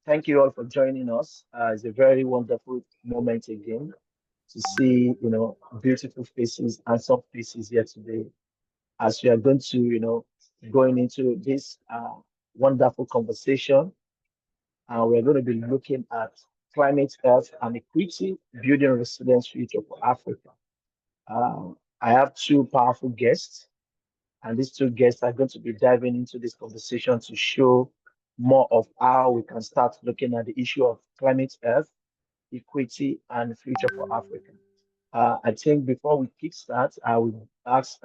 Thank you all for joining us. It's a very wonderful moment again to see, beautiful faces and some faces here today as we are going to, going into this wonderful conversation. We're going to be looking at climate health and equity, building a resilient future for Africa. I have two powerful guests, and these two guests are going to be diving into this conversation to show more of how we can start looking at the issue of climate health, equity, and future for Africa. I think before we kickstart, I will ask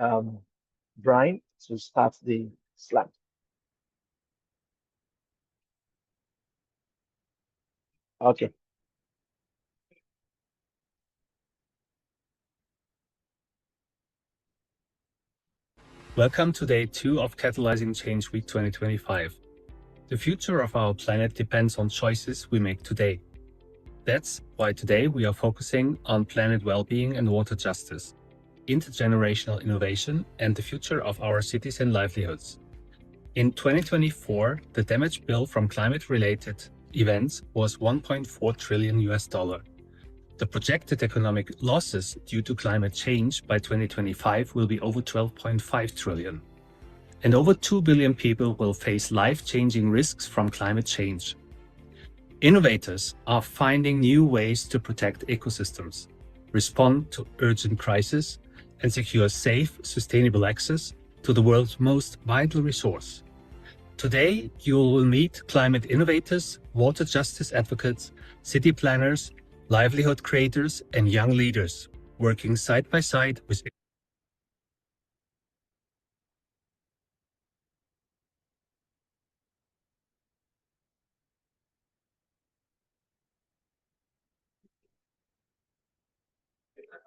Brian to start the slide. Okay. Welcome to day 2 of Catalyzing Change Week 2025. The future of our planet depends on choices we make today. That's why today we are focusing on planet well-being and water justice, intergenerational innovation, and the future of our cities and livelihoods. In 2024, the damage bill from climate-related events was $1.4 trillion. The projected economic losses due to climate change by 2025 will be over 12.5 trillion. And over 2 billion people will face life-changing risks from climate change. Innovators are finding new ways to protect ecosystems, respond to urgent crises, and secure safe, sustainable access to the world's most vital resource. Today, you will meet climate innovators, water justice advocates, city planners, livelihood creators, and young leaders working side by side with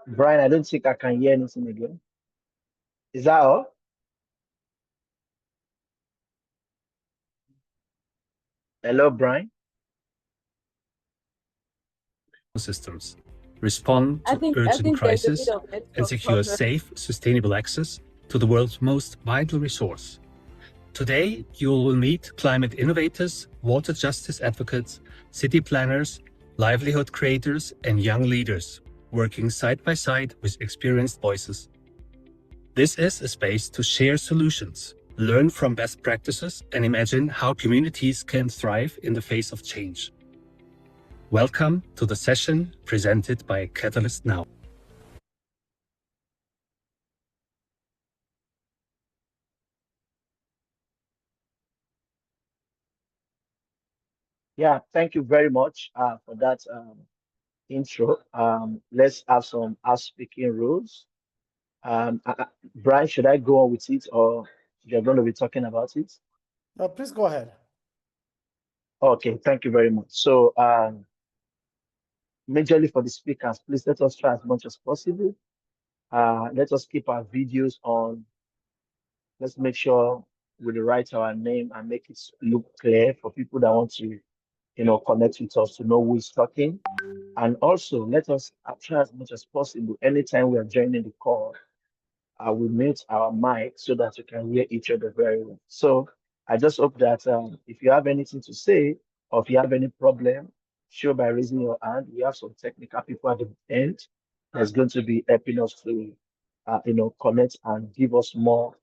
Brian, I don't think I can hear anything again. Is that all? Hello, Brian. systems, respond to urgent crises, and secure safe, sustainable access to the world's most vital resource. Today, you will meet climate innovators, water justice advocates, city planners, livelihood creators, and young leaders working side by side with experienced voices. This is a space to share solutions, learn from best practices, and imagine how communities can thrive in the face of change. Welcome to the session presented by Catalyst Now. Yeah, thank you very much for that intro. Let's have some speaking rules. Brian, should I go on with it or you're going to be talking about it? No, please go ahead. Okay, thank you very much. So, majorly for the speakers, please let us try as much as possible. Let us keep our videos on. Let's make sure we write our name and make it look clear for people that want to, connect with us to know who is talking. And also, let us try as much as possible. Anytime we are joining the call, we mute our mic so that we can hear each other very well. So I just hope that if you have anything to say or if you have any problem, show by raising your hand. We have some technical people at the end that's going to be helping us to, connect and give us more,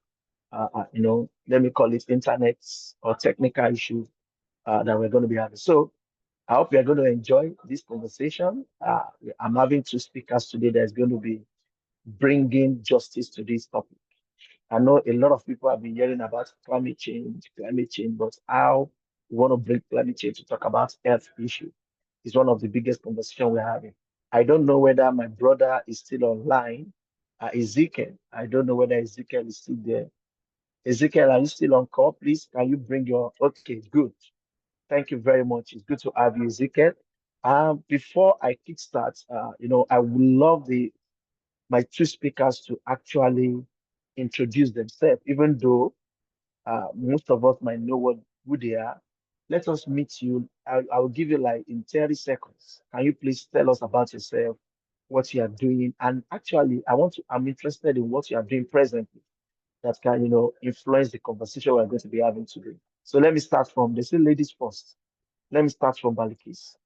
let me call it internet or technical issues that we're going to be having. So I hope you're going to enjoy this conversation. I'm having two speakers today that's going to be bringing justice to this topic. I know a lot of people have been hearing about climate change, but how we want to bring climate change to talk about health issue is one of the biggest conversations we're having. I don't know whether my brother is still online, Ezekiel. I don't know whether Ezekiel is still there. Ezekiel, are you still on call? Please, can you bring your, okay, good. Thank you very much. It's good to have you, Ezekiel. Before I kickstart, I would love my two speakers to actually introduce themselves, even though most of us might know who they are. Let us meet you. I will give you like in 30 seconds. Can you please tell us about yourself, what you are doing? And actually, I'm interested in what you are doing presently that can, influence the conversation we're going to be having today. So let me start from, they say ladies first. Let me start from Balikis.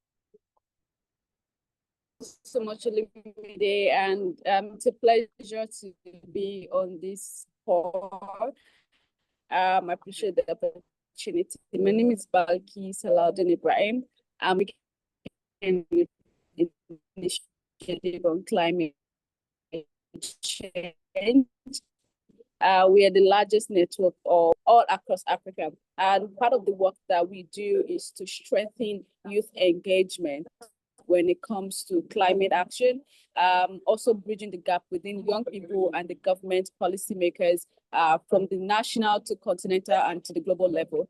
So much, Olumide, and it's a pleasure to be on this call. I appreciate the opportunity. My name is Balki Salaudin Ibrahim. I'm an initiative on climate change. We are the largest network of all across Africa. And part of the work that we do is to strengthen youth engagement when it comes to climate action, also bridging the gap within young people and the government policymakers from the national to continental and to the global level.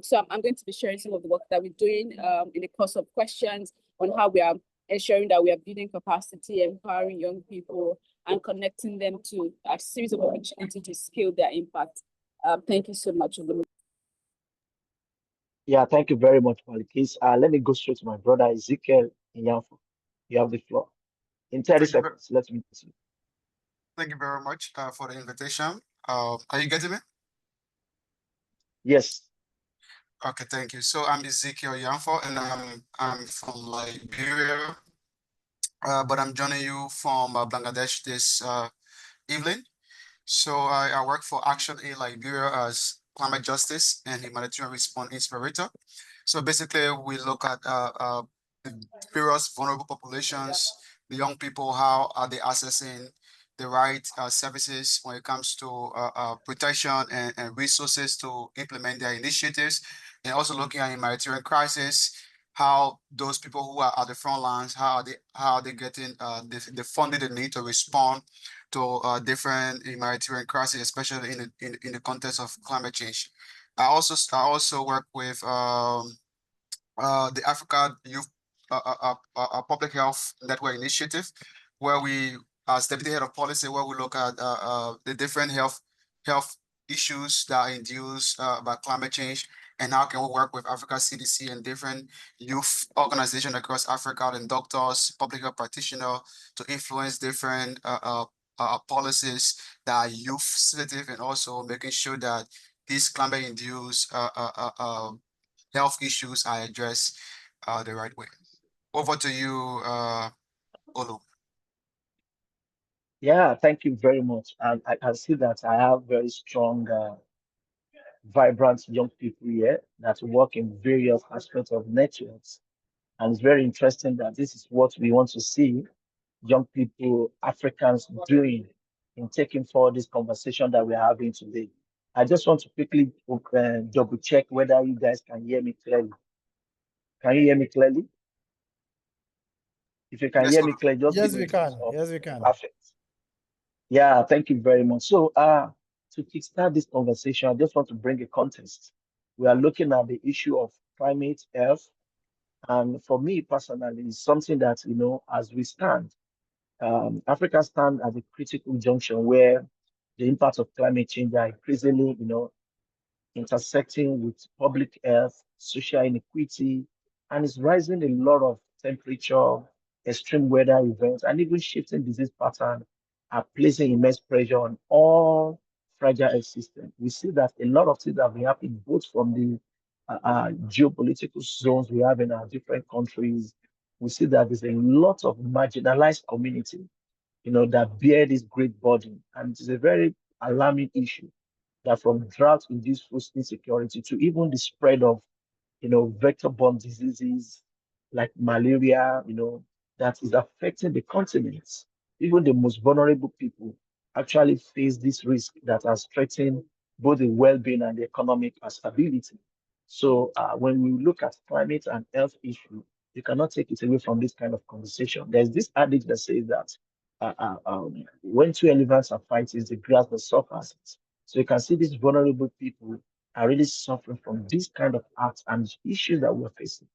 So I'm going to be sharing some of the work that we're doing in the course of questions on how we are ensuring that we are building capacity, empowering young people, and connecting them to a series of opportunities to scale their impact. Thank you so much. Yeah, thank you very much, Balikis. Let me go straight to my brother Ezekiel Inyanfo. You have the floor. In 30 Thank you, seconds, let me see. thank you very much for the invitation. Are you getting me? Yes. Okay, thank you. So I'm Ezekiel Yanfo, and I'm from Liberia, but I'm joining you from Bangladesh this evening. So I work for Action in Liberia as climate justice and humanitarian response inspirator. So basically, we look at the various vulnerable populations, the young people, how are they accessing the right services when it comes to protection and resources to implement their initiatives, and also looking at humanitarian crisis, how those people who are at the front lines, how are they getting the funding they need to respond to different humanitarian crises, especially in the context of climate change. I also work with the Africa Youth Public Health Network Initiative, where we, as deputy head of policy, where we look at the different health issues that are induced by climate change, and how can we work with Africa CDC and different youth organizations across Africa, and doctors, public health practitioners, to influence different policies that are youth sensitive, and also making sure that these climate-induced health issues are addressed the right way. Over to you, Olu. Yeah, thank you very much. And I can see that I have very strong, vibrant young people here that work in various aspects of networks. And it's very interesting that this is what we want to see young people, Africans doing in taking forward this conversation that we're having today. I just want to quickly double check whether you guys can hear me clearly. Can you hear me clearly? If you can Yes, hear me Olu. clearly, just give Yes, me we a thumbs can. up. Yes, we can. Perfect. Yeah, thank you very much. So, to kickstart this conversation, I just want to bring a context. We are looking at the issue of climate health, and for me personally, it's something that as we stand, Africa stand at a critical junction where the impacts of climate change are increasingly, intersecting with public health, social inequity, and it's rising a lot of temperature, extreme weather events, and even shifting disease pattern are placing immense pressure on all fragile health systems. We see that a lot of things have been happening both from the geopolitical zones we have in our different countries. We see that there's a lot of marginalized community, that bear this great burden, and it is a very alarming issue that from drought-induced food insecurity to even the spread of, vector-borne diseases like malaria, that is affecting the continents. Even the most vulnerable people actually face this risk that has threatened both the well-being and the economic stability. So when we look at climate and health issue, you cannot take it away from this kind of conversation. There's this adage that says that when two elephants are fighting, it's the grass that suffers. So you can see these vulnerable people are really suffering from this kind of acts and issues that we're facing.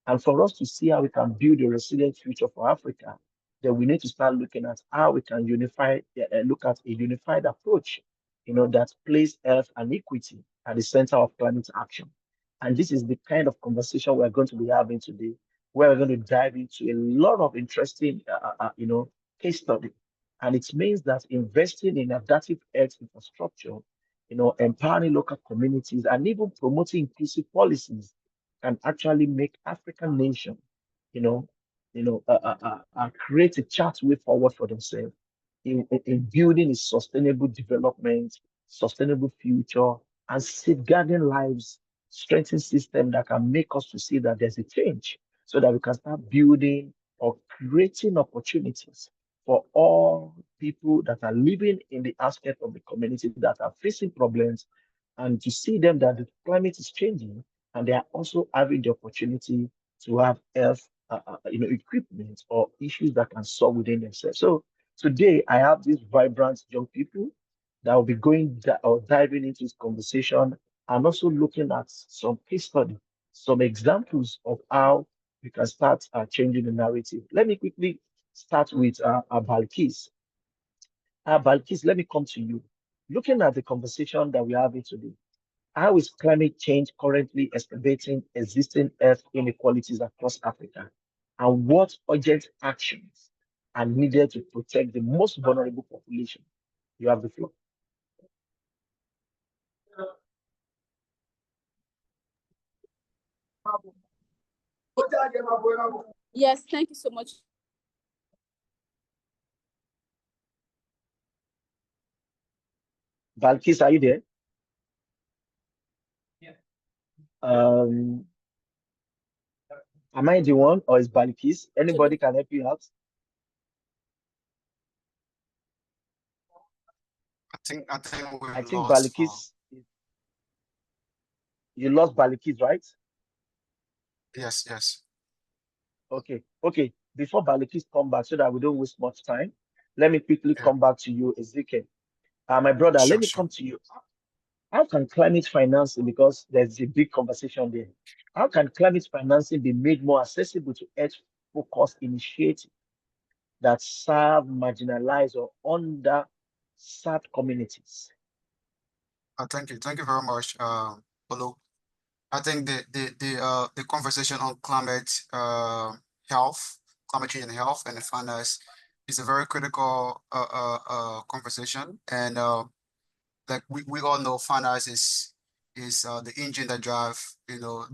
And for us to see how we can build a resilient future for Africa, then we need to start looking at how we can look at a unified approach, that place health and equity at the center of climate action. And this is the kind of conversation we're going to be having today, where we're going to dive into a lot of interesting, case study. And it means that investing in adaptive health infrastructure, empowering local communities, and even promoting inclusive policies can actually make African nation, you know, create a chart way forward for themselves in building a sustainable development, sustainable future, and safeguarding lives, strengthening system that can make us to see that there's a change, so that we can start building or creating opportunities for all people that are living in the aspect of the community that are facing problems, and to see them that the climate is changing and they are also having the opportunity to have health, equipment or issues that can solve within themselves. So today I have these vibrant young people that will be or diving into this conversation, and also looking at some case study, some examples of how we can start changing the narrative. Let me quickly start with Balkis. Balkis, let me come to you. Looking at the conversation that we're having today, how is climate change currently exacerbating existing health inequalities across Africa? And what urgent actions are needed to protect the most vulnerable population? You have the floor. Yes, thank you so much. Balkis, are you there? Um, am I the one, or is Balkis? Anybody can help you out? I think we I think lost for. Balkis, you lost Balkis, right? Yes, yes. Okay, okay. Before Balkis come back, so that we don't waste much time, let me quickly Yeah, come back to you, Ezekiel. My brother, let sure, me sure. come to you. How can climate financing, because there's a big conversation there, how can climate financing be made more accessible to earth-focused initiatives that serve marginalized or underserved communities? Thank you very much, Olu. I think the conversation on health, climate change and health and the finance is a very critical conversation. And like we all know, finance is the engine that drive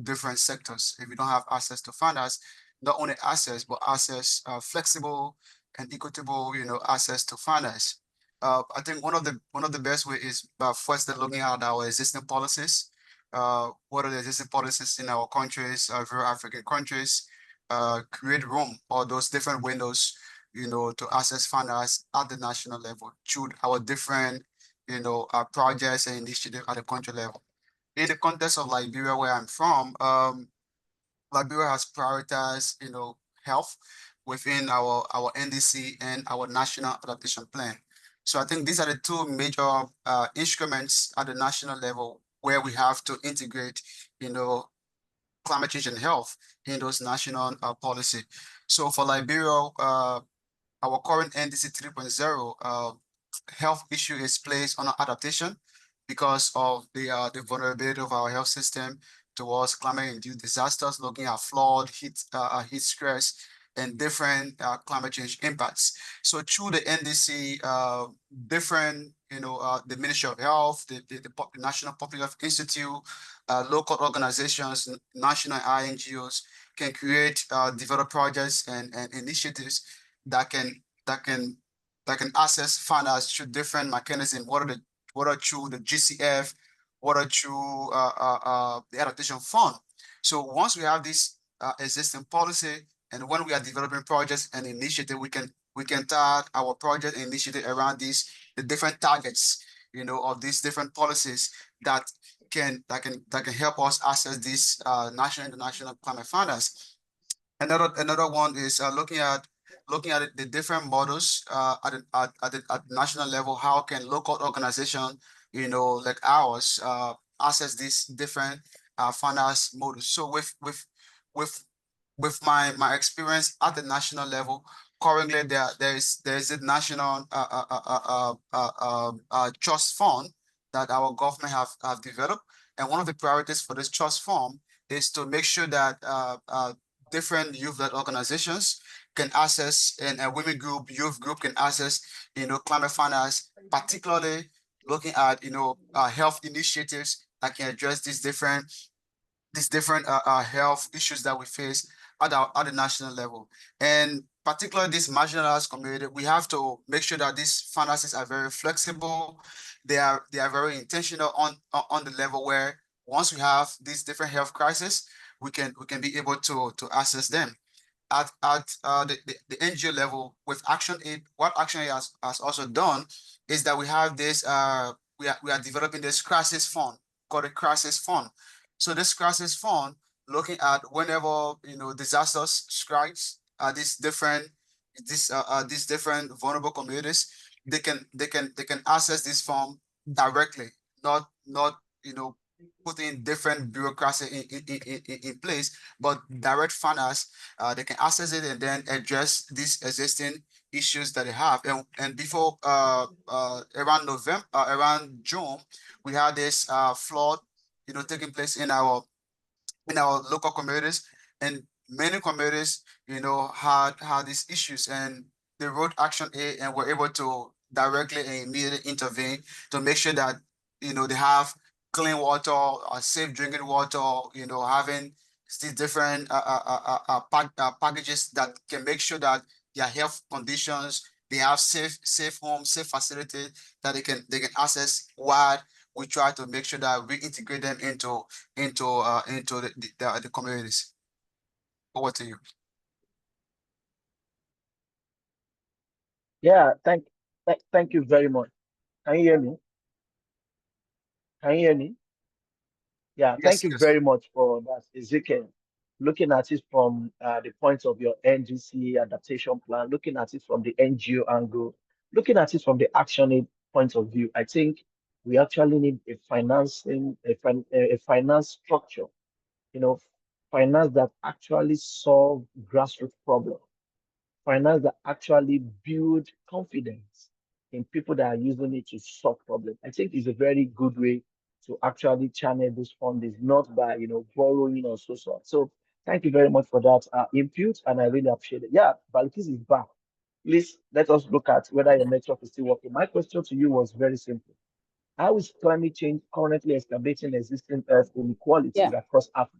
different sectors. If you don't have access to finance, not only access but access flexible and equitable access to finance. I think one of the best way is by first looking at our existing policies. What are the existing policies in our countries, very African countries, create room or those different windows, to access finance at the national level through our different projects and initiatives at the country level. In the context of Liberia, where I'm from, Liberia has prioritized, health within our NDC and our National Adaptation Plan. So I think these are the two major instruments at the national level where we have to integrate, climate change and health in those national policy. So for Liberia, our current NDC 3.0 health issue is placed on adaptation because of the vulnerability of our health system towards climate-induced disasters, looking at flood, heat stress, and different climate change impacts. So through the NDC, different, the Ministry of Health, the National Public Health Institute, local organizations, national INGOs can create, develop projects and initiatives that can that can that can access finance through different mechanisms. What are through the GCF, what are through the adaptation fund. So once we have this existing policy, and when we are developing projects and initiative, we can tag our project and initiative around the different targets, of these different policies that can help us access these national and international climate finance. Another one is looking at the different models at the national level. How can local organization, like ours, access these different finance models? So with with my experience at the national level, currently there is a national trust fund that our government have developed, and one of the priorities for this trust fund is to make sure that different youth-led organizations can access, and a women group, youth group can access, climate finance, particularly looking at, health initiatives that can address these different these different health issues that we face at the national level. And particularly this marginalized community, we have to make sure that these finances are very flexible. They are very intentional on the level where once we have these different health crises, we can be able to access them at the NGO level with Action Aid. What Action Aid has also done is that we have this we are developing this crisis fund called a crisis fund. So this crisis fund looking at whenever disasters strikes these different vulnerable communities, they can access this fund directly, not putting different bureaucracy in place, but direct funders, they can access it and then address these existing issues that they have. And before around November, around June, we had this flood, taking place in our local communities, and many communities, had these issues, and they wrote Action A and were able to directly and immediately intervene to make sure that they have clean water, safe drinking water, having these different packages that can make sure that their health conditions, they have safe homes, safe facilities that they can access while we try to make sure that we integrate them into the communities. Over to you. Yeah, thank you very much. Can you hear me? Can you hear me? Yeah, thank Yes, you yes. very much for that, Ezekiel. Looking at it from the point of your NGC adaptation plan, looking at it from the NGO angle, looking at it from the Action Aid point of view, I think we actually need a a finance structure, you know, finance that actually solve grassroots problems, finance that actually build confidence in people that are using it to solve problems. I think it's a very good way to actually channel this funding, not by borrowing or so. So thank you very much for that input, and I really appreciate it. Yeah, Balkis is back. Please let us look at whether your network is still working. My question to you was very simple. How is climate change currently exacerbating existing health Yeah. inequalities across Africa?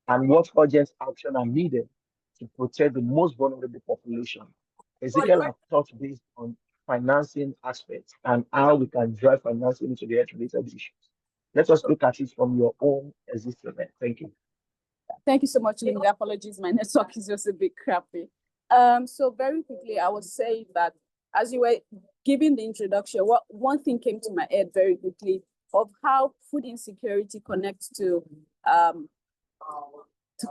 And what urgent action are needed to protect the most vulnerable population? Ezekiel have touched based on financing aspects and how we can drive financing into the health-related issues. Let us look at it from your own existing. Thank you. Thank you so much, Linda. Apologies, my network is just a bit crappy. So very quickly, I would say that as you were giving the introduction, one thing came to my head very quickly of how food insecurity connects to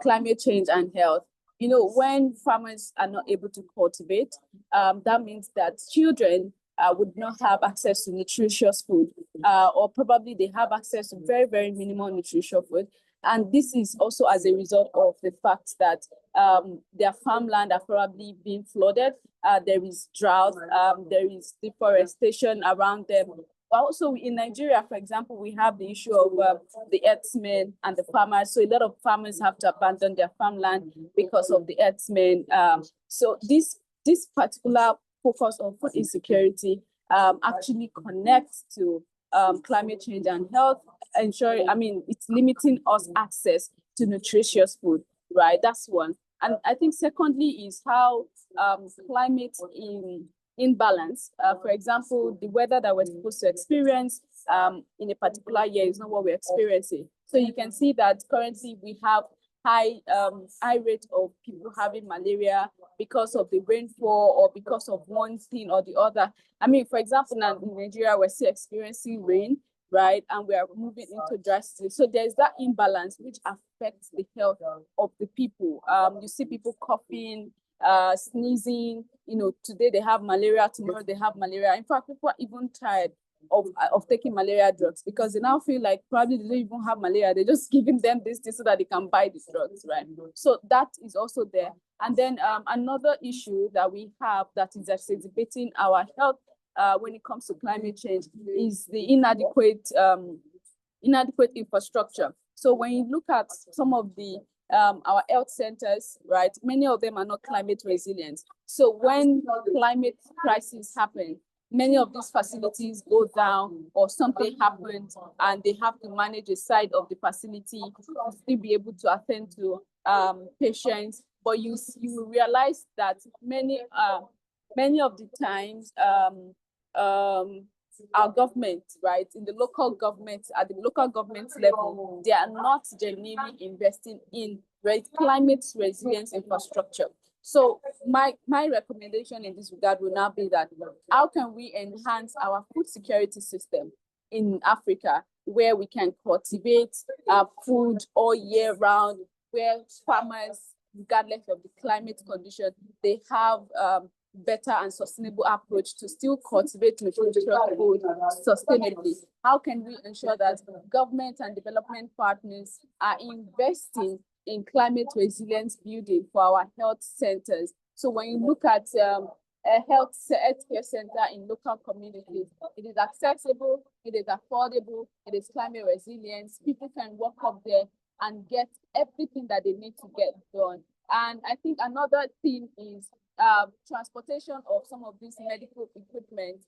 climate change and health. When farmers are not able to cultivate, that means that children would not have access to nutritious food, or probably they have access to very, very minimal nutritious food. And this is also as a result of the fact that their farmland are probably being flooded. There is drought, there is deforestation around them. Also, in Nigeria, for example, we have the issue of the herdsmen and the farmers. So a lot of farmers have to abandon their farmland because of the herdsmen. So this particular focus on food insecurity actually connects to climate change and health, it's limiting us access to nutritious food, right? That's one. And I think secondly is how climate imbalance. For example, the weather that we're supposed to experience in a particular year is not what we're experiencing. So you can see that currently we have high rate of people having malaria because of the rainfall or because of one thing or the other. For example, now in Nigeria, we're still experiencing rain, right? And we are moving into dry season. So there's that imbalance which affects the health of the people. You see people coughing, sneezing, today they have malaria, tomorrow they have malaria. In fact, people are even tired of taking malaria drugs because they now feel like probably they don't even have malaria. They're just giving them this so that they can buy these drugs, right? So that is also there. And then another issue that we have that is exacerbating our health when it comes to climate change is the inadequate infrastructure. So when you look at some of the our health centers, right, many of them are not climate resilient. So when climate crises happen, many of these facilities go down or something happens and they have to manage a side of the facility to still be able to attend to patients. But you will realize that many of the times our government, right, in the local government, at the local government level, they are not genuinely investing in climate resilience infrastructure. So my recommendation in this regard will now be that how can we enhance our food security system in Africa, where we can cultivate food all year round, where farmers, regardless of the climate condition, they have better and sustainable approach to still cultivate nutritious food sustainably. How can we ensure that government and development partners are investing in climate resilience building for our health centers? So when you look at a healthcare center in local communities, it is accessible, it is affordable, it is climate resilience. People can walk up there and get everything that they need to get done. And I think another thing is transportation of some of this medical equipment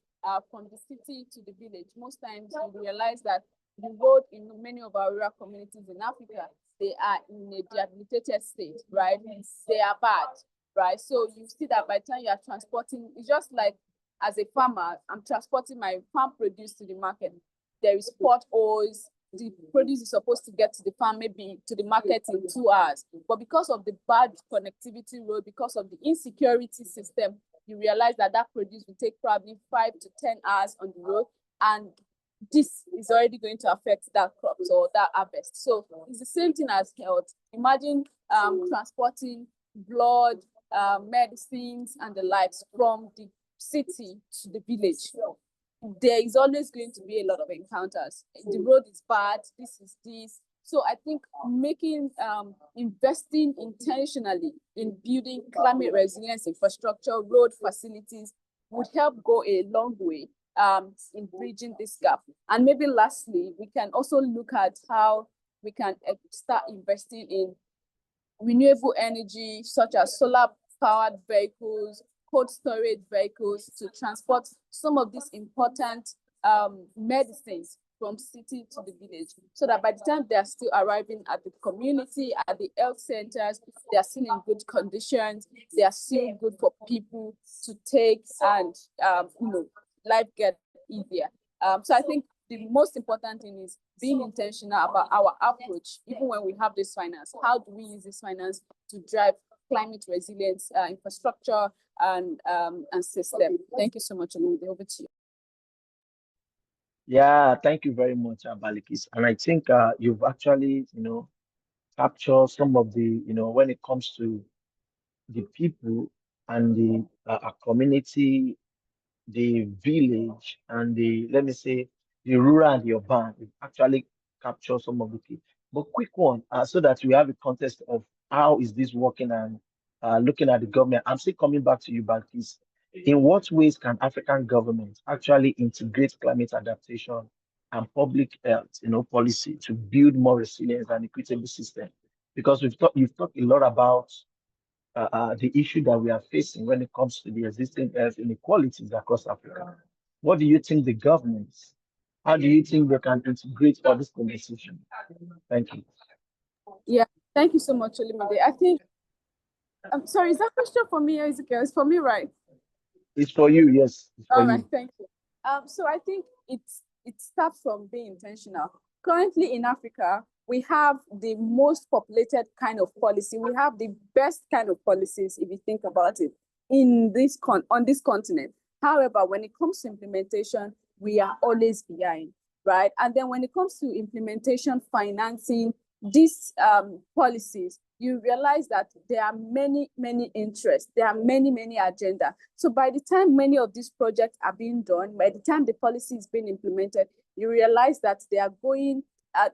from the city to the village. Most times we realize that the road in many of our rural communities in Africa, they are in a debilitated state, right? They are bad, right? So you see that by the time you are transporting, it's just like as a farmer, I'm transporting my farm produce to the market. There is potholes. The produce is supposed to get to the farm, maybe to the market in 2 hours. But because of the bad connectivity road, because of the insecurity system, you realize that that produce will take probably 5 to 10 hours on the road. And this is already going to affect that crops or that harvest. So it's the same thing as health. Imagine transporting blood, medicines, and the likes from the city to the village. There is always going to be a lot of encounters. The road is bad, this is this. So I think investing intentionally in building climate resilience infrastructure, road facilities would help go a long way in bridging this gap. And maybe lastly, we can also look at how we can start investing in renewable energy, such as solar-powered vehicles, cold storage vehicles to transport some of these important medicines from city to the village, so that by the time they are still arriving at the community, at the health centers, they are still in good conditions, they are still good for people to take, and life get easier. So I think the most important thing is being intentional about our approach, even when we have this finance. How do we use this finance to drive climate resilience infrastructure and system? Thank you so much, Olumide. Over to you. Yeah, thank you very much, Balikis. And I think you've actually, captured some of the, when it comes to the people and the community, the village, and the, let me say, the rural and the urban. You've actually captured some of the key. But quick one, so that we have a context of how is this working, and looking at the government. I'm still coming back to you, Balkis. In what ways can African governments actually integrate climate adaptation and public health, policy to build more resilient and equitable system? Because you've talked a lot about the issue that we are facing when it comes to the existing health inequalities across Africa. What do you think the governments, how do you think they can integrate all this conversation? Thank you. Yeah, thank you so much, Olumide. I think, I'm sorry, is that question for me or is it's for me, right? It's for you, yes. It's for All right, you. thank you. So I think it starts from being intentional. Currently in Africa, we have the most populated kind of policy. We have the best kind of policies, if you think about it, in this on this continent. However, when it comes to implementation, we are always behind, right? And then when it comes to implementation, financing these policies, you realize that there are many interests, there are many agenda. So by the time many of these projects are being done, by the time the policy is being implemented, you realize that they are going,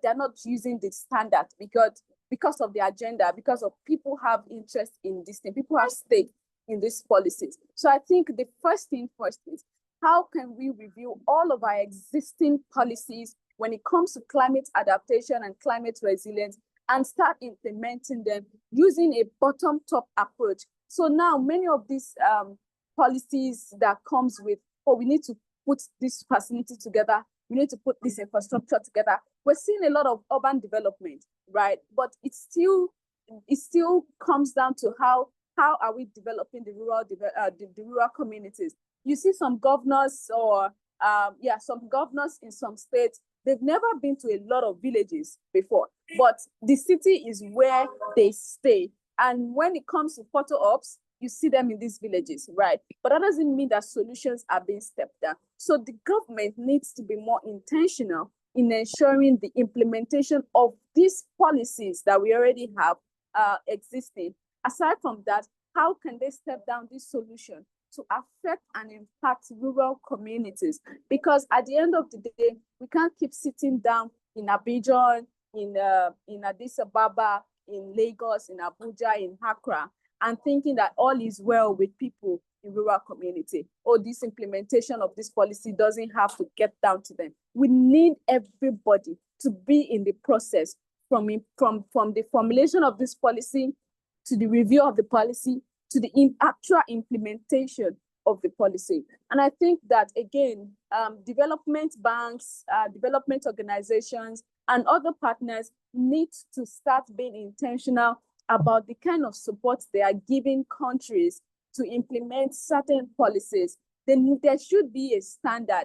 they're not using the standard because of the agenda, because of people have interest in this thing, people have stake in these policies. So I think the first thing first is, how can we review all of our existing policies when it comes to climate adaptation and climate resilience, and start implementing them using a bottom-top approach. So now many of these policies that comes with oh, we need to put this facility together, we need to put this infrastructure together. We're seeing a lot of urban development, right? But it still comes down to how are we developing the rural communities. You see some governors or some governors in some states, they've never been to a lot of villages before, but the city is where they stay. And when it comes to photo ops, you see them in these villages, right? But that doesn't mean that solutions are being stepped down. So the government needs to be more intentional in ensuring the implementation of these policies that we already have existing. Aside from that, how can they step down this solution to affect and impact rural communities? Because at the end of the day, we can't keep sitting down in Abidjan, in Addis Ababa, in Lagos, in Abuja, in Accra, and thinking that all is well with people in rural community. Or this implementation of this policy doesn't have to get down to them. We need everybody to be in the process from the formulation of this policy to the review of the policy to the actual implementation of the policy. And I think that, again, development banks, development organizations, and other partners need to start being intentional about the kind of support they are giving countries to implement certain policies. Then there should be a standard.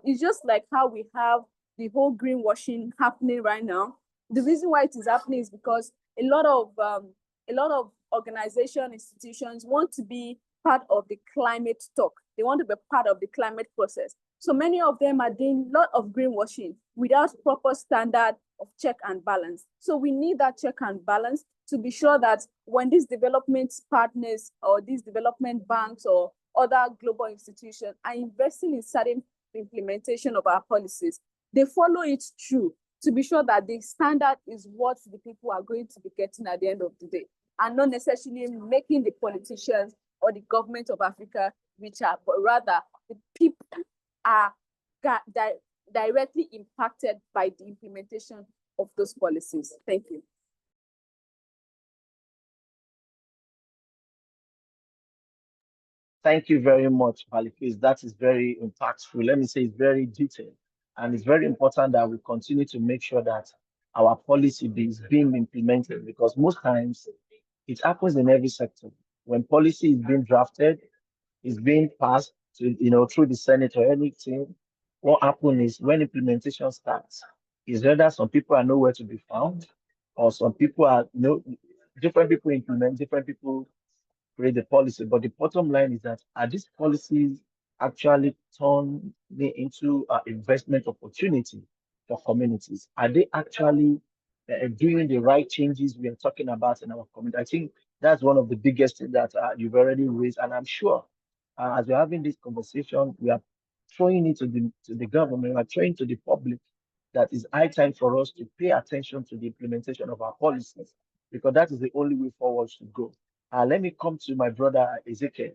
It's just like how we have the whole greenwashing happening right now. The reason why it is happening is because a lot of organization institutions want to be part of the climate talk. They want to be part of the climate process. So many of them are doing a lot of greenwashing without proper standard of check and balance. So we need that check and balance to be sure that when these development partners or these development banks or other global institutions are investing in certain implementation of our policies, they follow it through to be sure that the standard is what the people are going to be getting at the end of the day, and not necessarily making the politicians or the government of Africa richer, but rather the people are directly impacted by the implementation of those policies. Thank you. Thank you very much, Balikis. That is very impactful. Let me say it's very detailed. And it's very important that we continue to make sure that our policy is being implemented, because most times it happens in every sector. When policy is being drafted, is being passed to, through the Senate or anything, what happens is when implementation starts, is whether some people are nowhere to be found, or some people are, different people implement, different people create the policy. But the bottom line is that are these policies actually turning into investment opportunity for communities? Are they actually doing the right changes we are talking about in our community? I think that's one of the biggest things that you've already raised, and I'm sure as we're having this conversation, we are throwing it to the government, we are throwing to the public that it's high time for us to pay attention to the implementation of our policies, because that is the only way forward to go. Let me come to my brother Ezekiel.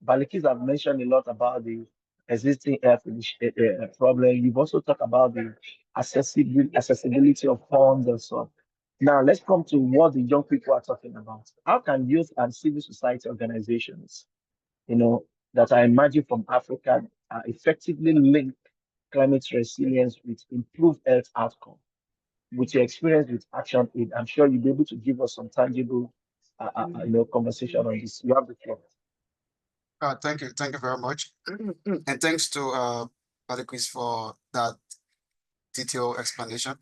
Balikis have mentioned a lot about the existing problem. You've also talked about the accessibility of funds and so on. Now, let's come to what the young people are talking about. How can youth and civil society organizations, that are emerging from Africa, effectively link climate resilience with improved health outcome? With your experience with Action Aid, I'm sure you'll be able to give us some tangible, conversation on this. You have the floor. Thank you very much. And thanks to Patrick for that detailed explanation.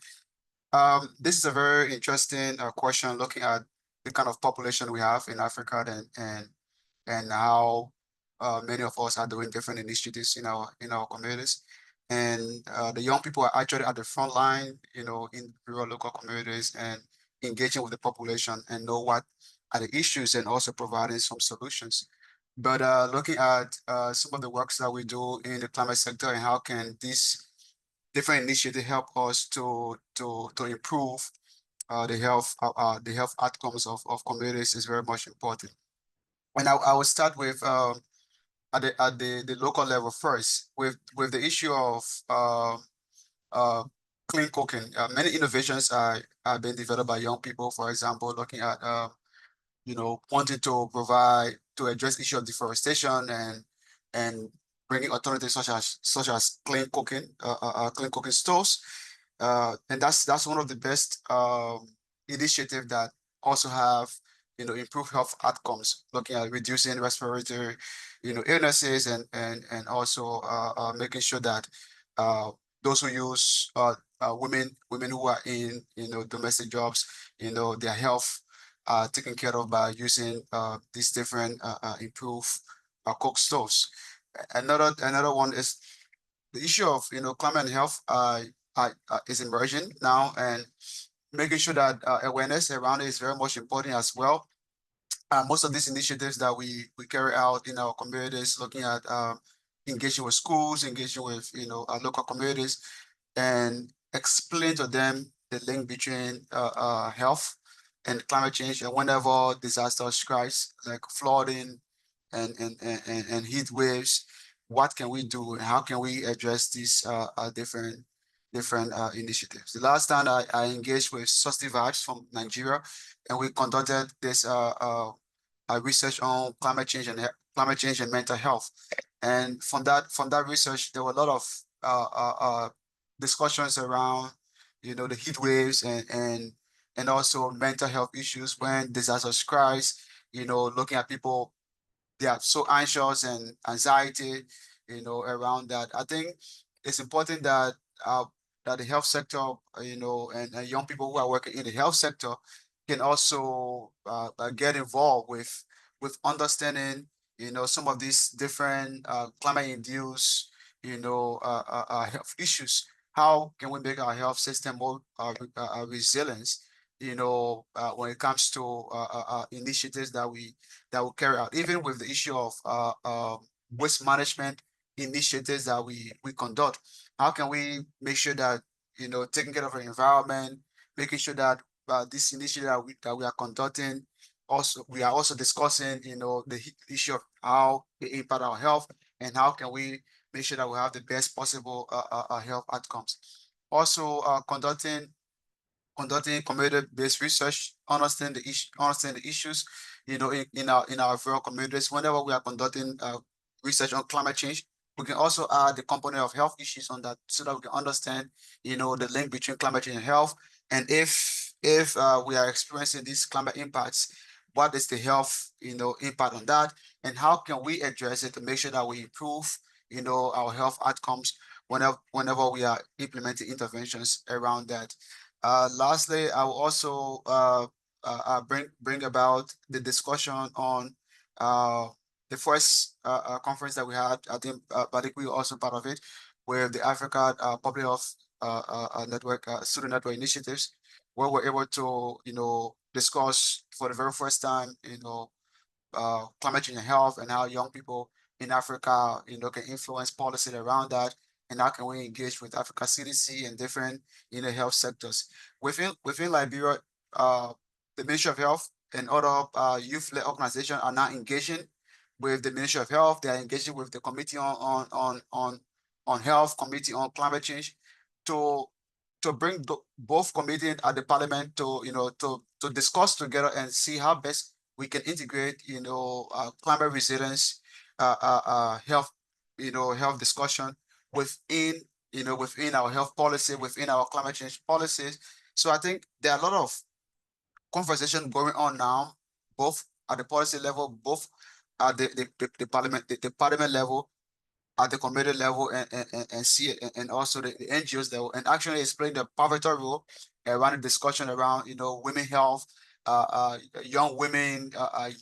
This is a very interesting question, looking at the kind of population we have in Africa and how many of us are doing different initiatives in our communities. And the young people are actually at the front line, in rural local communities and engaging with the population and know what are the issues and also providing some solutions. But looking at some of the works that we do in the climate sector and how can these different initiatives help us to improve the health outcomes of communities is very much important. And I will start with at the local level first with the issue of clean cooking. Many innovations are being developed by young people. For example, looking at wanting to address issue of deforestation and bringing alternatives such as clean cooking stores, and that's one of the best initiative that also have improved health outcomes, looking at reducing respiratory illnesses, and also making sure that those who use women who are in domestic jobs, their health taken care of by using these different improved cook stoves. Another one is the issue of climate and health is emerging now, and making sure that awareness around it is very much important as well. Most of these initiatives that we carry out in our communities, looking at engaging with schools, engaging with our local communities, and explain to them the link between health and climate change. And whenever disaster strikes, like flooding and heat waves, what can we do and how can we address these different initiatives? The last time I engaged with Susty Vibes from Nigeria, and we conducted this research on climate change and mental health. And from that research, there were a lot of discussions around the heat waves and also mental health issues when disaster strikes. Looking at people, they are so anxious and anxiety, around that. I think it's important that the health sector, and young people who are working in the health sector can also get involved with understanding, some of these different climate-induced, health issues. How can we make our health system more resilient? When it comes to initiatives that we carry out, even with the issue of waste management initiatives that we conduct. How can we make sure that taking care of our environment, making sure that this initiative that we are conducting, also we are also discussing the issue of how they impact our health, and how can we make sure that we have the best possible health outcomes. Also conducting community-based research, understand the issues, in our rural communities. Whenever we are conducting research on climate change, we can also add the component of health issues on that, so that we can understand, the link between climate change and health. And if we are experiencing these climate impacts, what is the health, impact on that, and how can we address it to make sure that we improve, our health outcomes whenever we are implementing interventions around that. Lastly, I will also bring about the discussion on the first conference that we had. I think we were also part of it, where the Africa Public Health Network, Student Network Initiatives, where we're able to, discuss for the very first time, climate change and health, and how young people in Africa, can influence policy around that, and how can we engage with Africa CDC and different, health sectors. Within Liberia, the Ministry of Health and other youth-led organizations are now engaging with the Ministry of Health. They are engaging with the Committee on Health, Committee on Climate Change, to bring both committees at the Parliament to to discuss together and see how best we can integrate climate resilience, health health discussion within within our health policy, within our climate change policies. So I think there are a lot of conversation going on now, both at the policy level, both at the parliament level, at the community level, and see it, and also the NGOs level, and actually explain the pivotal role around the discussion around women health, young women,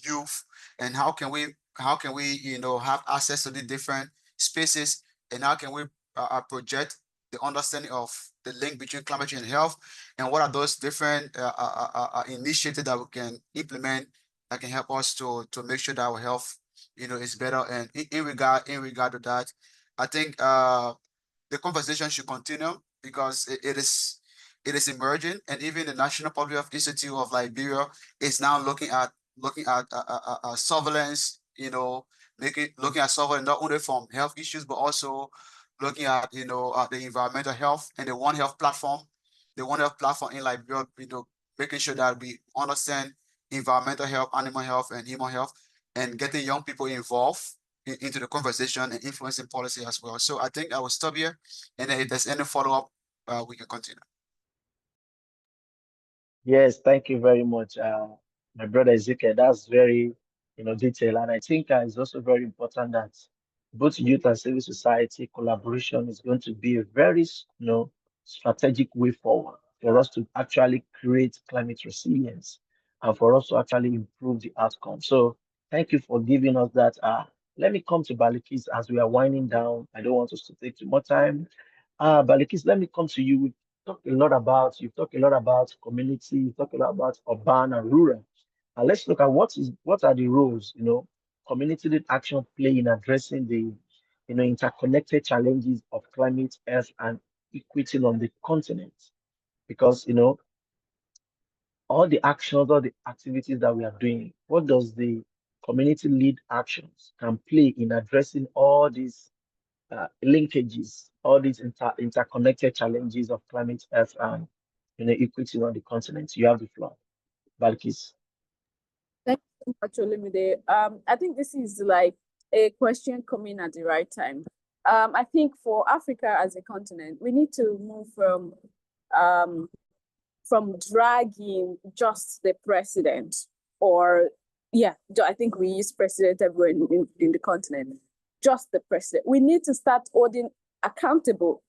youth, and how can we have access to the different spaces, and how can we project the understanding of the link between climate change and health, and what are those different initiatives that we can implement that can help us to make sure that our health is better. And in regard to that, I think the conversation should continue, because it is emerging, and even the National Public Health Institute of Liberia is now looking at surveillance, looking at surveillance not only from health issues, but also looking at the environmental health, and the One Health platform in Liberia, making sure that we understand environmental health, animal health, and human health, and getting young people involved into the conversation and influencing policy as well. So I think I will stop here, and then if there's any follow-up, we can continue. Yes, thank you very much, my brother Ezekiel. That's very, detailed, and I think it's also very important that both youth and civil society collaboration is going to be a very, strategic way forward for us to actually create climate resilience and for us to actually improve the outcome. So, thank you for giving us that. Let me come to Balikis as we are winding down. I don't want us to take too much time. Balikis, let me come to you. You've talked a lot about community, you've talked a lot about urban and rural. And let's look at what are the roles, community-led action play in addressing the, interconnected challenges of climate, health, and equity on the continent. Because, all the actions, all the activities that we are doing, what does the community-led actions can play in addressing all these linkages, all these interconnected challenges of climate, health, and equity on the continent? You have the floor, Balkis. Thank you so much, Olumide. I think this is like a question coming at the right time. I think for Africa as a continent, we need to move from dragging just the president, or I think we use president everywhere in the continent, just the president. We need to start holding accountable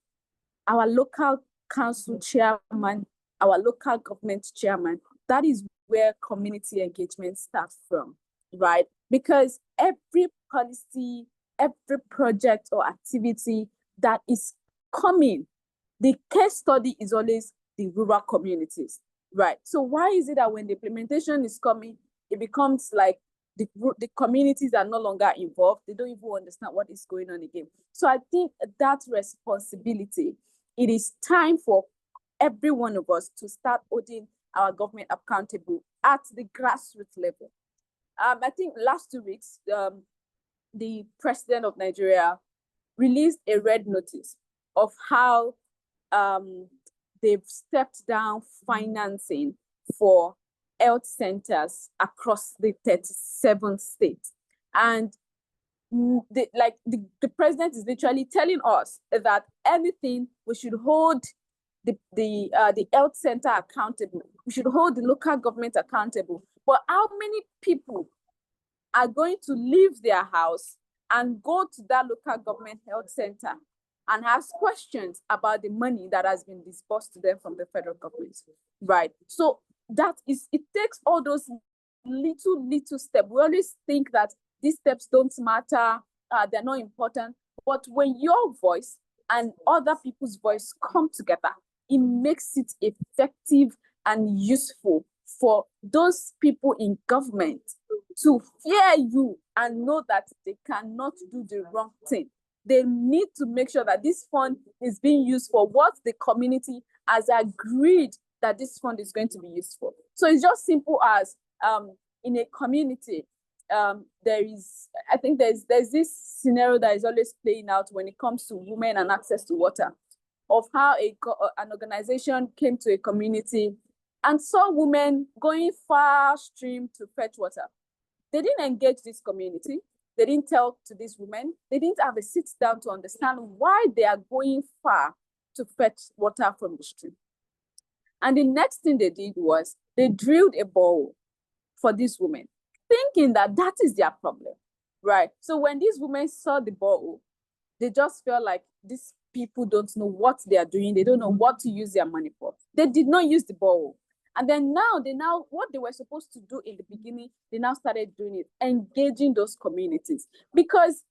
our local council chairman, our local government chairman. That is where community engagement starts from, right? Because every policy, every project or activity that is coming, the case study is always the rural communities, right? So why is it that when the implementation is coming, it becomes like the communities are no longer involved? They don't even understand what is going on again. So I think that responsibility, it is time for every one of us to start holding our government accountable at the grassroots level. I think last 2 weeks, the president of Nigeria released a red notice of how they've stepped down financing for health centers across the 37 states. And the president is literally telling us that anything, we should hold the health center accountable. We should hold the local government accountable. But how many people are going to leave their house and go to that local government health center and ask questions about the money that has been disbursed to them from the federal government, right? So it takes all those little steps. We always think that these steps don't matter, they're not important. But when your voice and other people's voice come together, it makes it effective and useful for those people in government to fear you and know that they cannot do the wrong thing. They need to make sure that this fund is being used for what the community has agreed that this fund is going to be used for. So it's just simple as in a community, there's this scenario that is always playing out when it comes to women and access to water, of how an organization came to a community and saw women going far stream to fetch water. They didn't engage this community. They didn't tell to these women. They didn't have a sit down to understand why they are going far to fetch water from the stream. And the next thing they did was they drilled a borehole for these women, thinking that that is their problem, right? So when these women saw the borehole, they just felt like these people don't know what they are doing. They don't know what to use their money for. They did not use the borehole. And then now, what they were supposed to do in the beginning, they now started doing it, engaging those communities. Because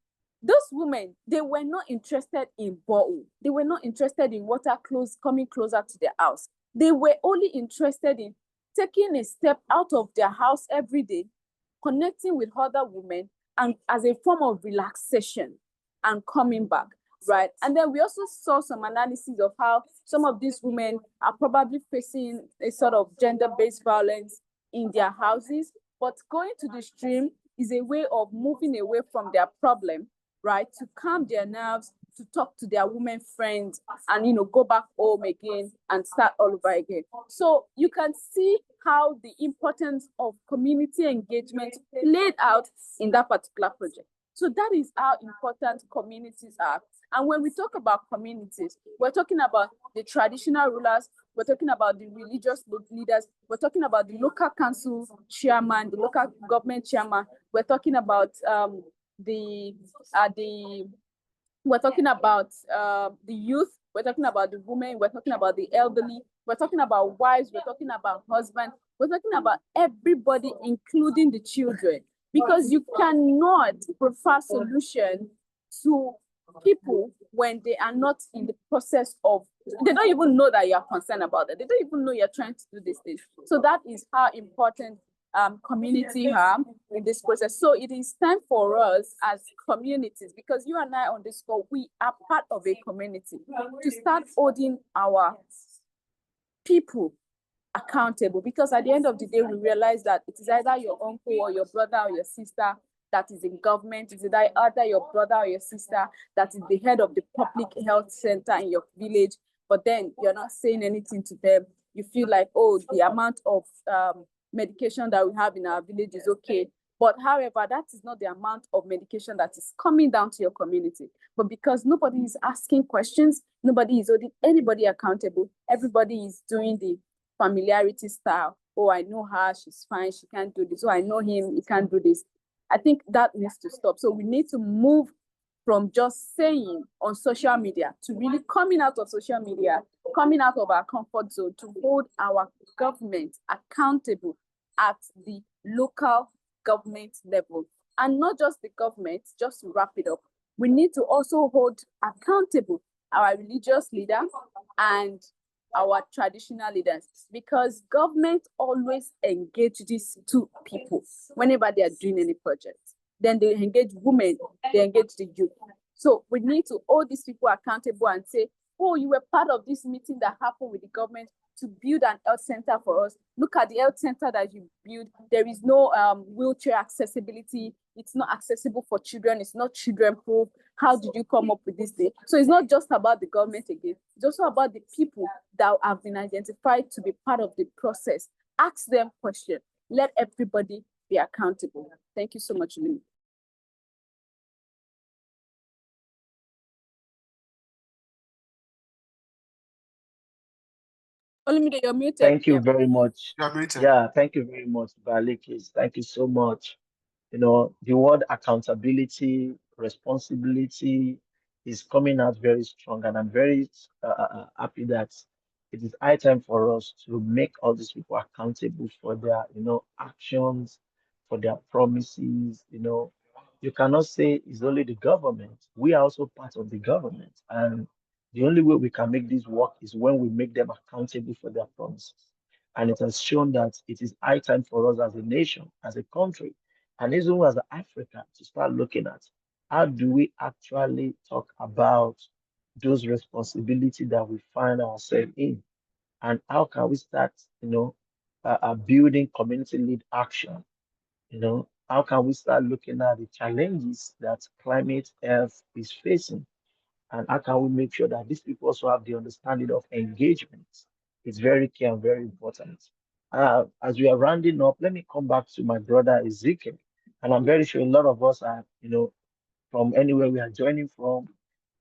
those women, they were not interested in borehole. They were not interested in water coming closer to their house. They were only interested in taking a step out of their house every day, connecting with other women, and as a form of relaxation and coming back, right? And then we also saw some analysis of how some of these women are probably facing a sort of gender-based violence in their houses, but going to the stream is a way of moving away from their problem, right? To calm their nerves, to talk to their women friends, and go back home again and start all over again. So you can see how the importance of community engagement played out in that particular project. So that is how important communities are. And when we talk about communities, we're talking about the traditional rulers, we're talking about the religious leaders, we're talking about the local council chairman, the local government chairman, we're talking about we're talking about the youth, we're talking about the women, we're talking about the elderly, we're talking about wives, we're talking about husbands, we're talking about everybody, including the children, because you cannot prefer solution to people when they are not in the process of, they don't even know that you are concerned about it. They don't even know you're trying to do this thing. So that is how important community harm in this process. So it is time for us as communities, because you and I on this call, we are part of a community, to start holding our people accountable, because at the end of the day, we realize that it is either your uncle or your brother or your sister that is in government. It is either your brother or your sister that is the head of the public health center in your village, but then you're not saying anything to them. You feel like, oh, the amount of medication that we have in our village is okay. But however, that is not the amount of medication that is coming down to your community. But because nobody is asking questions, nobody is holding anybody accountable, everybody is doing the familiarity style. Oh, I know her, she's fine, she can't do this. Oh, I know him, he can't do this. I think that needs to stop. So we need to move from just saying on social media to really coming out of social media, coming out of our comfort zone, to hold our government accountable at the local government level. And not just the government, just to wrap it up, we need to also hold accountable our religious leader and our traditional leaders, because government always engage these two people whenever they are doing any project. Then they engage women, they engage the youth. So we need to hold these people accountable and say, oh, you were part of this meeting that happened with the government to build an health center for us. Look at the health center that you built. There is no wheelchair accessibility. It's not accessible for children. It's not children proof. How did you come up with this thing? So it's not just about the government again. It's also about the people that have been identified to be part of the process. Ask them questions. Let everybody be accountable. Thank you so much, Lynn. Olumide, you're muted. Thank you very much. You're muted. Yeah, thank you very much, Balikis. Thank you so much. You know, the word accountability, responsibility is coming out very strong, and I'm very happy that it is high time for us to make all these people accountable for their, actions, for their promises. You cannot say it's only the government. We are also part of the government, and the only way we can make this work is when we make them accountable for their promises. And it has shown that it is high time for us as a nation, as a country, and even as Africa, to start looking at how do we actually talk about those responsibilities that we find ourselves in, and how can we start, building community lead action. How can we start looking at the challenges that climate health is facing, and how can we make sure that these people also have the understanding of engagement? It's very key and very important. As we are rounding up, let me come back to my brother Ezekiel. And I'm very sure a lot of us are, from anywhere we are joining from,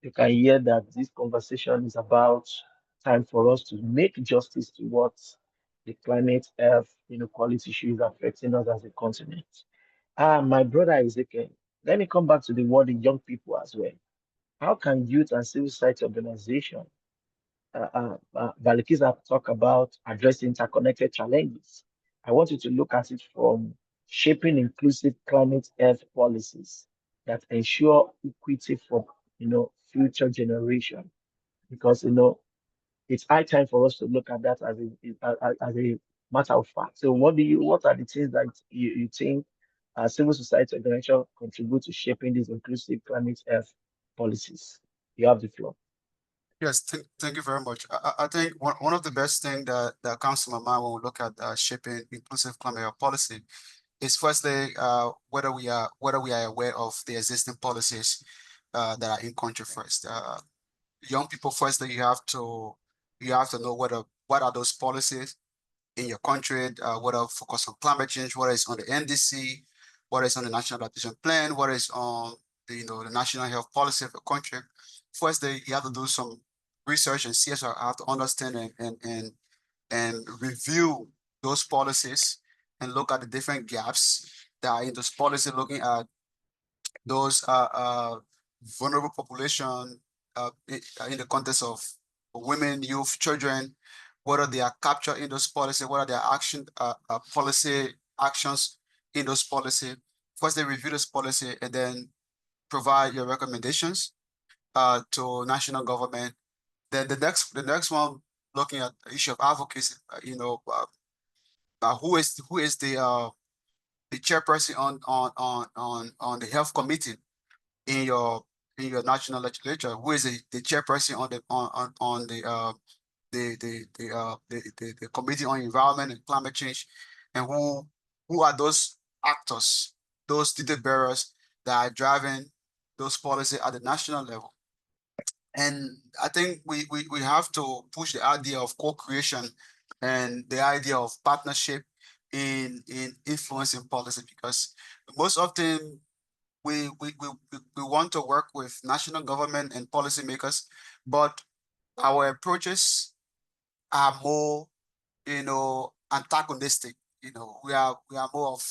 you can hear that this conversation is about time for us to make justice towards the climate health inequality issues affecting us as a continent. My brother Ezekiel, let me come back to the word in young people as well. How can youth and civil society organization, Balikis have talked about addressing interconnected challenges? I want you to look at it from shaping inclusive climate health policies that ensure equity for future generation. Because it's high time for us to look at that as a matter of fact. So what are the things that you think civil society organization contribute to shaping these inclusive climate health policies? You have the floor. Yes, thank you very much. I think one of the best things that comes to my mind when we look at shaping inclusive climate policy is firstly whether we are aware of the existing policies that are in country first. Young people, firstly, you have to know what are those policies in your country, whether focus on climate change, what is on the NDC, what is on the National Adaptation Plan, what is on the national health policy of the country. First, you have to do some research and CSR have to understand and review those policies and look at the different gaps that are in those policies, looking at those vulnerable population in the context of women, youth, children, what are their capture in those policies, what are their policy actions in those policy. First, they review this policy and then provide your recommendations to national government. Then the next one, looking at the issue of advocacy, who is the chairperson on the health committee in your national legislature, who is the chairperson on the committee on environment and climate change, and who are those actors, those data bearers that are driving those policies at the national level. And I think we have to push the idea of co-creation and the idea of partnership in influencing policy, because most often we want to work with national government and policymakers, but our approaches are more, antagonistic. We are more of,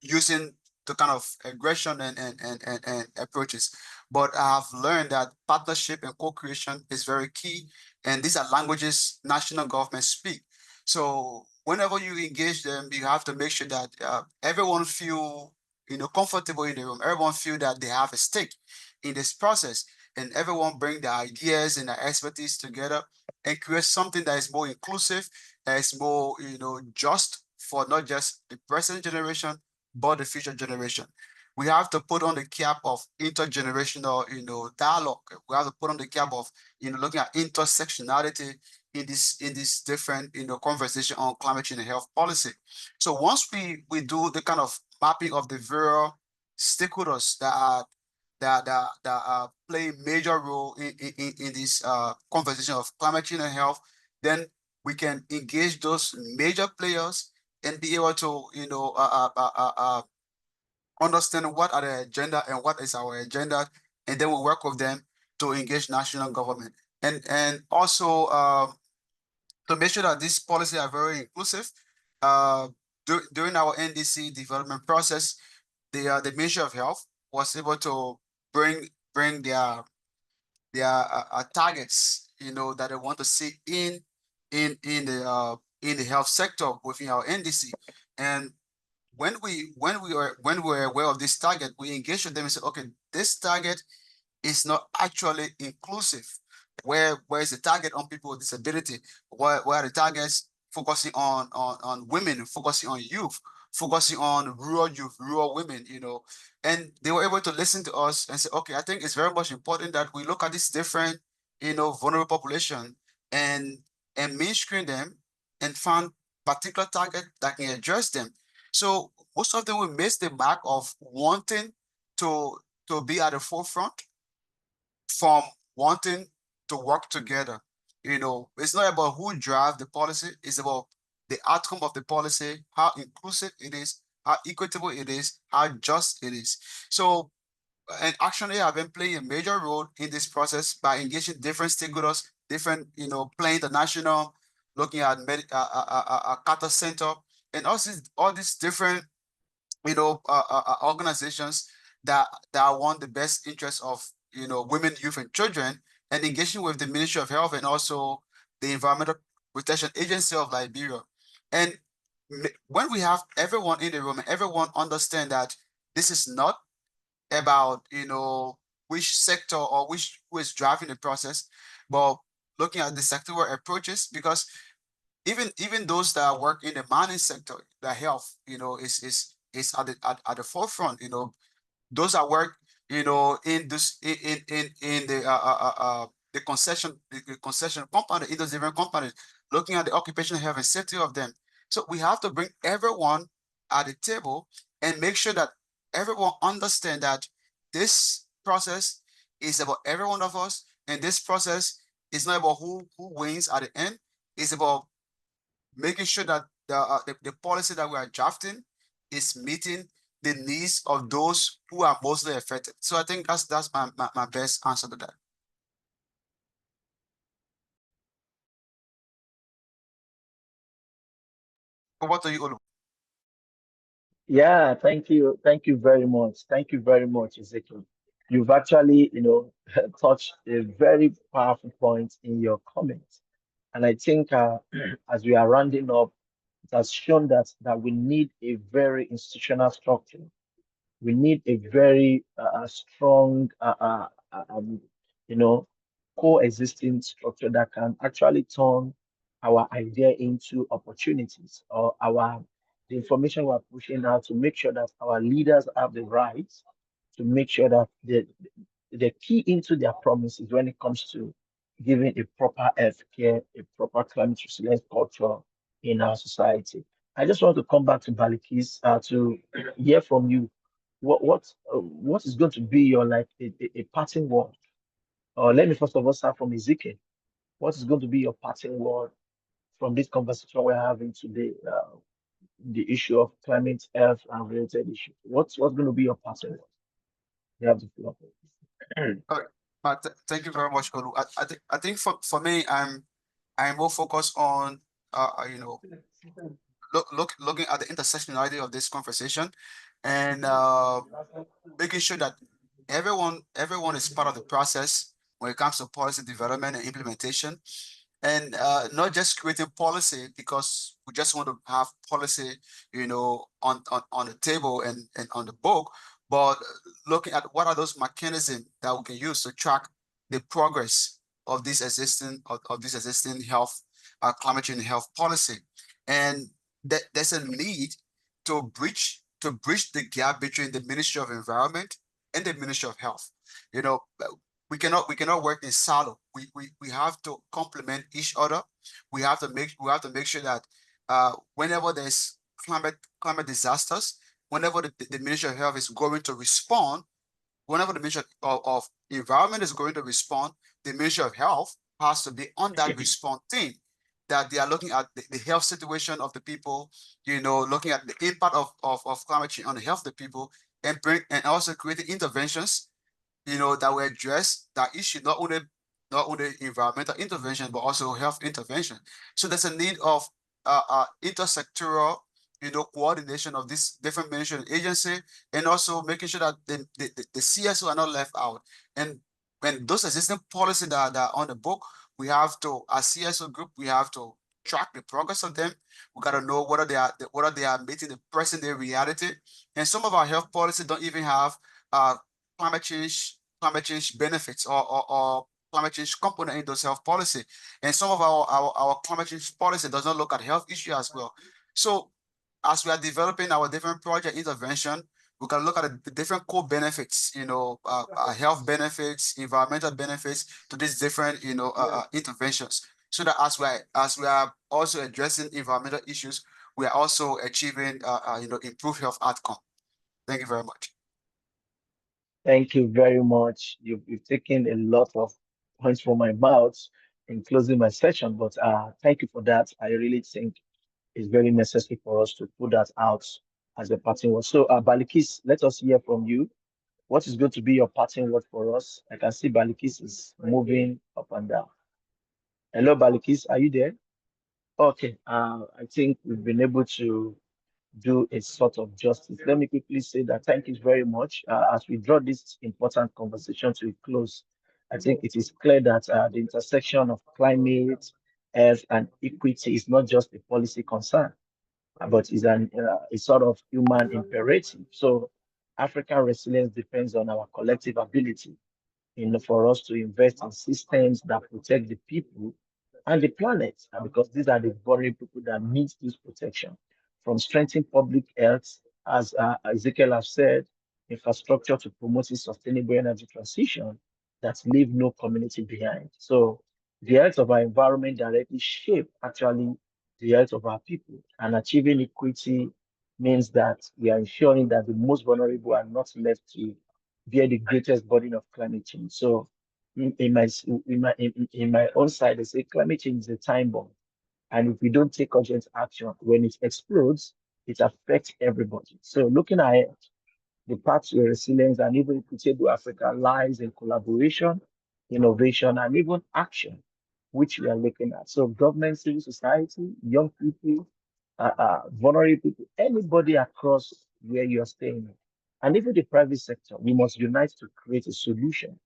using the kind of aggression and approaches. But I have learned that partnership and co-creation is very key. And these are languages national governments speak. So whenever you engage them, you have to make sure that everyone feel, comfortable in the room. Everyone feel that they have a stake in this process, and everyone bring their ideas and their expertise together and create something that is more inclusive, that is more, just for not just the present generation, but the future generation. We have to put on the cap of intergenerational, dialogue. We have to put on the cap of, looking at intersectionality in this different, conversation on climate change and health policy. So once we do the kind of mapping of the various stakeholders that play a major role in this conversation of climate change and health, then we can engage those major players and be able to, understand what are the agenda and what is our agenda, and then we work with them to engage national government. And also to make sure that these policies are very inclusive. During our NDC development process, the Ministry of Health was able to bring their targets, that they want to see in the health sector within our NDC. And when we were aware of this target, we engaged with them and said, okay, this target is not actually inclusive. Where is the target on people with disability? Where are the targets focusing on women, focusing on youth, focusing on rural youth, rural women, and they were able to listen to us and say, okay, I think it's very much important that we look at this different, vulnerable population and mainstream them and find particular target that can address them. So most of them will miss the mark of wanting to be at the forefront from wanting to work together. It's not about who drive the policy, it's about the outcome of the policy, how inclusive it is, how equitable it is, how just it is. So, and actually have been playing a major role in this process by engaging different stakeholders, different, playing the national, looking at Kata Center, and also all these different, organizations that want the best interests of, women, youth, and children, and engaging with the Ministry of Health and also the Environmental Protection Agency of Liberia. And when we have everyone in the room and everyone understand that this is not about, which sector or who is driving the process, but looking at the sectoral approaches, because even those that work in the mining sector, the health, is at the forefront. Those that work, in this in the concession company, in those different companies, looking at the occupational health and safety of them. So we have to bring everyone at the table and make sure that everyone understand that this process is about every one of us, and this process is not about who wins at the end. It's about making sure that the policy that we are drafting is meeting the needs of those who are mostly affected. So I think that's my best answer to that. What do you, Olu? Yeah, thank you. Thank you very much. Thank you very much, Ezekiel. You've actually, touched a very powerful point in your comments. And I think as we are rounding up, it has shown that we need a very institutional structure. We need a very strong, you know, coexisting structure that can actually turn our idea into opportunities, or the information we're pushing out, to make sure that our leaders have the rights to make sure that they key into their promises when it comes to giving a proper health care, a proper climate resilience culture in our society. I just want to come back to Balikis to hear from you. What is going to be your, like, a parting word? Or let me first of all start from Ezekiel. What is going to be your parting word from this conversation we're having today? The issue of climate, health, and related issues. What's going to be your parting word? You have the floor. Okay. Thank you very much, Olu. I think for me, I'm more focused on looking at the intersectionality of this conversation, and making sure that everyone is part of the process when it comes to policy development and implementation, and not just creating policy because we just want to have policy, on the table and on the book, but looking at what are those mechanisms that we can use to track the progress of this existing health, climate change health policy, and that there's a need to bridge the gap between the Ministry of Environment and the Ministry of Health. You know, we cannot work in silo. We have to complement each other. We have to make sure that whenever there's climate disasters, whenever the Ministry of Health is going to respond, whenever the Ministry of Environment is going to respond, the Ministry of Health has to be on that response team, that they are looking at the health situation of the people, looking at the impact of climate change on the health of the people, and also creating interventions, that will address that issue, not only environmental intervention, but also health intervention. So there's a need of intersectoral, coordination of this different ministry and agency, and also making sure that the CSO are not left out. And when those existing policies that are on the book, we have to, as CSO group, we have to track the progress of them. We got to know whether they are meeting the present day reality. And some of our health policies don't even have climate change benefits, or climate change component in those health policy. And some of our climate change policy does not look at health issue as well. So as we are developing our different project intervention, we can look at the different core benefits, health benefits, environmental benefits to these different, interventions. So that as we are also addressing environmental issues, we are also achieving, improved health outcome. Thank you very much. Thank you very much. You've taken a lot of points from my mouth in closing my session, but thank you for that. I really think it's very necessary for us to put that out as a parting word. So, Balikis, let us hear from you. What is going to be your parting word for us? I can see Balikis is moving up and down. Hello, Balikis, are you there? Okay, I think we've been able to do a sort of justice. Let me quickly say that thank you very much. As we draw this important conversation to a close, I think it is clear that the intersection of climate, health, and equity is not just a policy concern, but is a sort of human imperative. So, African resilience depends on our collective ability for us to invest in systems that protect the people and the planet, because these are the vulnerable people that need this protection. From strengthening public health, as Ezekiel has said, infrastructure to promoting sustainable energy transition that leave no community behind. So the health of our environment directly shape actually the health of our people. And achieving equity means that we are ensuring that the most vulnerable are not left to bear the greatest burden of climate change. So in my own side, I say climate change is a time bomb. And if we don't take urgent action, when it explodes, it affects everybody. So looking ahead, The path to resilience and even equitable Africa lies in collaboration, innovation, and even action, which we are looking at. So government, civil society, young people, vulnerable people, anybody across where you're staying, and even the private sector, we must unite to create a solution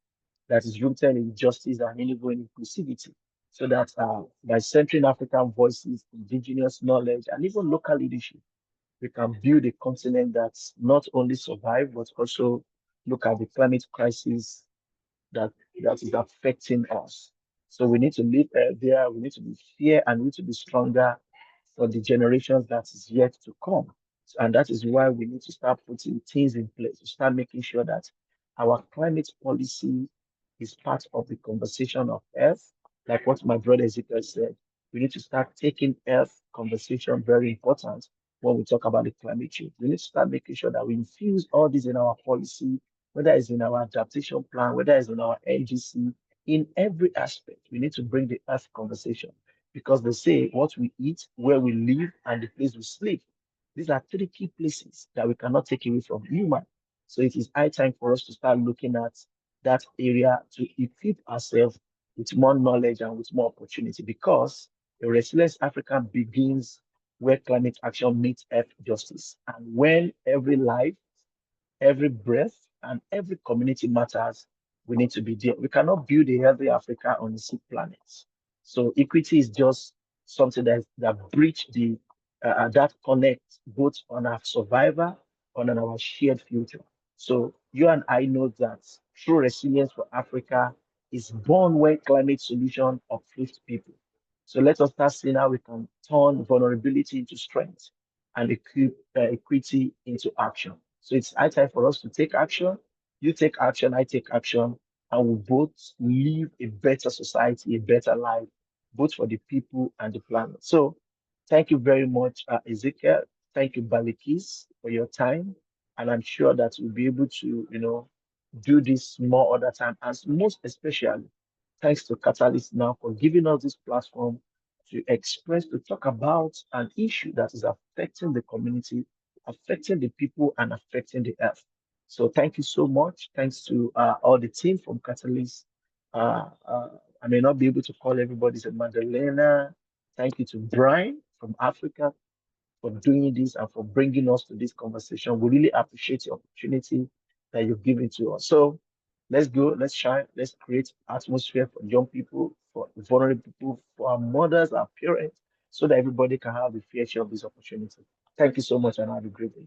that is rooted in justice and even inclusivity. So that by centering African voices, indigenous knowledge, and even local leadership, we can build a continent that's not only survive, but also look at the climate crisis that that is affecting us. So we need to live there. We need to be fair and we need to be stronger for the generations that is yet to come. And that is why we need to start putting things in place to start making sure that our climate policy is part of the conversation of Earth. Like what my brother Ezekiel said, we need to start taking Earth conversation very important when we talk about the climate change. We need to start making sure that we infuse all this in our policy, whether it's in our adaptation plan, whether it's in our NGC, in every aspect. We need to bring the Earth conversation because they say what we eat, where we live, and the place we sleep. These are three key places that we cannot take away from human. So it is high time for us to start looking at that area to equip ourselves with more knowledge and with more opportunity because a resilient Africa begins where climate action meets earth justice. And when every life, every breath, and every community matters, we need to be there. We cannot build a healthy Africa on a sick planet. So equity is just something that bridge the that connects both on our survivor and on our shared future. So you and I know that true resilience for Africa is born when climate solution uplift people. So let us start seeing how we can turn vulnerability into strength and equity into action. So it's high time for us to take action. You take action, I take action, and we both live a better society, a better life, both for the people and the planet. So thank you very much, Ezekiel. Thank you, Balikis, for your time. And I'm sure that we'll be able to, do this more other time. And most especially, thanks to Catalyst now for giving us this platform to express, to talk about an issue that is affecting the community, affecting the people, and affecting the earth. So thank you so much. Thanks to all the team from Catalyst. Uh, uh, I may not be able to call everybody, to Madalena. Thank you to Brian from Africa for doing this and for bringing us to this conversation. We really appreciate the opportunity that you've given to us. So let's go, let's shine, let's create atmosphere for young people, for vulnerable people, for our mothers, our parents, so that everybody can have the fair share of this opportunity. Thank you so much and have a great day.